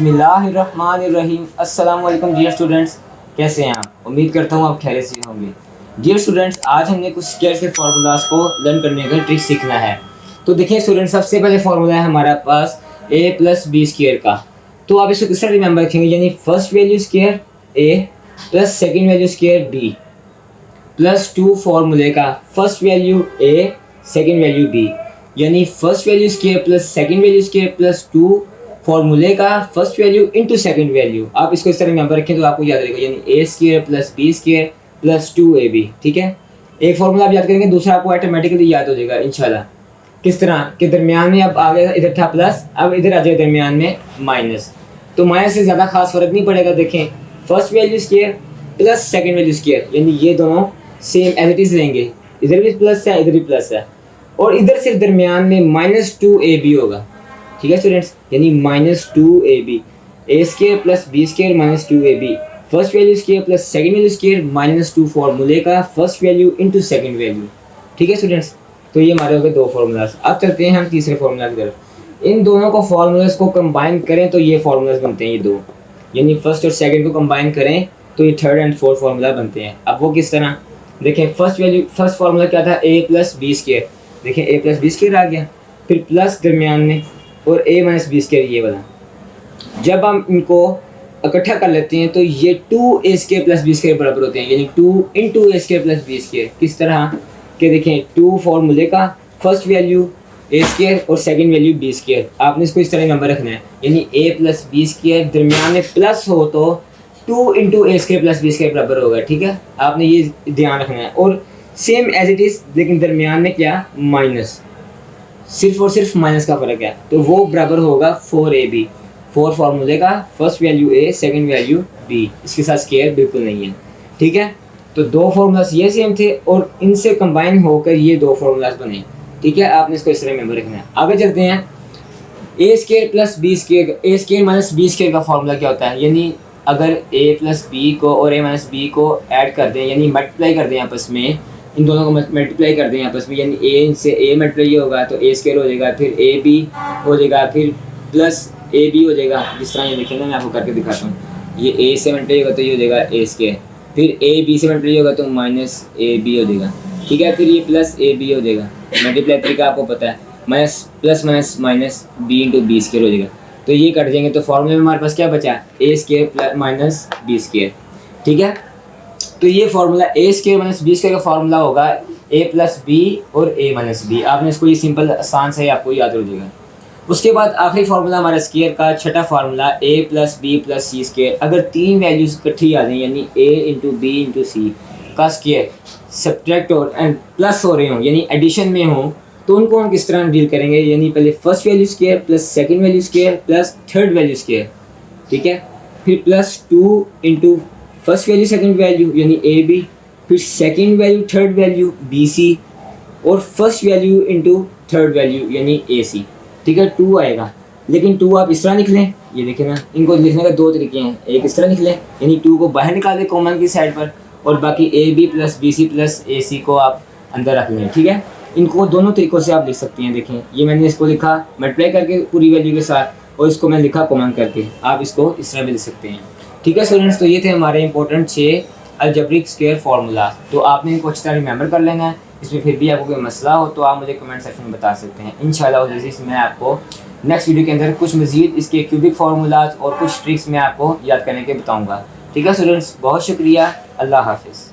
बिस्मिल्लाहिर्रहमानिर्रहीम। अस्सलाम वालेकुम डियर स्टूडेंट्स, कैसे हैं आप? उम्मीद करता हूँ आप खैरियत से होंगे। डियर स्टूडेंट्स, आज हमने कुछ स्क्वायर्स के फार्मूलाज को लर्न करने का ट्रिक सीखना है। तो देखिए स्टूडेंट्स, सबसे पहले फार्मूला है हमारे पास a प्लस बी स्क्वायर का। तो आप इसको किस तरह रिमेंबर रखेंगे, यानी first value square a plus second value square b plus 2 फार्मूले का first value a second value b, यानी first value square plus second value square plus 2 फॉर्मूले का first value into second value. आप इसको इस तरह नंबर रखें तो आपको याद रहेगा, यानी a square plus b square plus 2ab। ठीक है, एक फॉर्मूला आप याद करेंगे, दूसरा आपको ऑटोमेटिकली याद हो जाएगा इंशाल्लाह। किस तरह के दरमियान में अब आ गया, इधर था प्लस, अब इधर आ जाएगा दरमियान में माइनस। तो माइनस से ज़्यादा खास फर्क नहीं पड़ेगा। देखें, first value square plus second value square, यानी ये दोनों सेम एज इट इज़ रहेंगे, इधर भी प्लस है इधर भी प्लस है, और इधर सिर्फ दरमियान में -2ab होगा। ठीक है स्टूडेंट्स, यानी -2ab, a square plus b square -2ab, first value square plus second value square -2 फार्मूले का first value into second value. ठीक है स्टूडेंट्स, तो ये हमारे हो गए दो फार्मूलाज। अब चलते हैं हम तीसरे फार्मूला की तरफ। इन दोनों को फार्मूलाज को कंबाइन करें तो ये फार्मूलाज बनते हैं, ये दो, यानी फर्स्ट और सेकेंड को कंबाइन करें तो ये थर्ड एंड फोर्थ फार्मूला बनते हैं। अब वो किस तरह, देखें फर्स्ट फार्मूला क्या था, a प्लस बी स्क्वायर। देखें a प्लस बी स्क्वायर आ गया, फिर प्लस दरमियान में और a माइनस बी स्क्वायर ये वाला। जब हम इनको इकट्ठा कर लेते हैं तो ये 2a square plus b square बराबर होते हैं, यानी 2 into a square plus b square. किस तरह के, देखें 2 फार्मूले का फर्स्ट वैल्यू a स्क्वायर और सेकंड वैल्यू b स्क्वायर। आपने इसको इस तरह नंबर रखना है, यानी a प्लस बी स्क्वायर दरमियान में प्लस हो तो 2 into a square plus b square बराबर होगा। ठीक है, आपने ये ध्यान रखना है। और सेम एज इट इज़, लेकिन दरमियान में क्या, माइनस, सिर्फ और सिर्फ माइनस का फ़र्क है, तो वो बराबर होगा 4ab। 4 फार्मूले का first value a second value b, इसके साथ स्क्वायर बिल्कुल नहीं है। ठीक है, तो दो फार्मूलास ये सेम थे और इनसे कंबाइन होकर ये दो फार्मूलास बने। ठीक है, आपने इसको इस तरह मेमोरी रखना है। आगे चलते हैं, a square plus b square, a square minus b square का फार्मूला क्या होता है, यानी अगर a प्लस बी को और a माइनस बी को ऐड कर दें, यानी मल्टीप्लाई कर दें आपस में, इन दोनों को मल्टीप्लाई कर दें आपस में, यानी a से a मल्टीप्लाई होगा तो a स्क्वायर हो जाएगा, फिर ab हो जाएगा, फिर प्लस ab हो जाएगा। जिस तरह ये देखें ना, मैं आपको करके दिखाता हूँ, ये a से मल्टीप्लाई होगा तो ये हो जाएगा a स्क्वायर, फिर ab से मल्टीप्लाई होगा तो माइनस ab हो जाएगा। ठीक है, फिर ये प्लस ab हो जाएगा, मल्टीप्लाई तरीका आपको पता है, minus plus minus minus b into b square हो जाएगा। तो ये कट जाएंगे, तो फॉर्मूले में हमारे पास क्या बचा, a square plus minus b square. ठीक है, तो ये formula a square minus b square का फार्मूला होगा a प्लस बी और a माइनस बी। आपने इसको ये सिंपल आसान से आपको याद हो जाएगा। उसके बाद आखिरी फार्मूला हमारा स्क्वायर का छठा formula a plus b plus c square. अगर तीन वैल्यूज इकट्ठी आ जाएं, यानी a into b into c का स्क्वायर सब्ट्रैक्ट और एंड प्लस हो रहे हों, यानी एडिशन में हो, तो उनको हम किस तरह डील करेंगे, यानी पहले first value square plus second value square plus third value square. ठीक है, फिर plus 2 into first value second value यानी ए बी, फिर second value third value b c, और first value into third value यानी ए सी। ठीक है, 2 आएगा, लेकिन 2 आप इस तरह लिख लें, ये देखें ना, इनको लिखने का दो तरीके हैं। एक इस तरह लिख लें, यानी 2 को बाहर निकाल दें कॉमन की साइड पर, और बाकी a b plus b c plus a c को आप अंदर रख लें। ठीक है, इनको दोनों तरीक़ों से आप लिख सकते हैं। देखें, ये मैंने इसको लिखा मल्टीप्लाई करके पूरी वैल्यू के साथ, और इसको मैं लिखा कॉमन करके, आप इसको इस तरह भी लिख सकते हैं। ठीक है स्टूडेंट्स, तो ये थे हमारे इंपॉर्टेंट 6 अलजेब्रिक स्क्वायर फार्मूला। तो आपने इनको अच्छी तरह रिमेंबर कर लेना है। इसमें फिर भी आपको कोई मसला हो तो आप मुझे कमेंट सेक्शन में बता सकते हैं। इंशाल्लाह मैं आपको नेक्स्ट वीडियो के अंदर कुछ मज़ीद इसके क्यूबिक फार्मूलाज और कुछ ट्रिक्स मैं आपको याद करने के बताऊँगा। ठीक है स्टूडेंट्स, बहुत शुक्रिया, अल्लाह हाफिज़।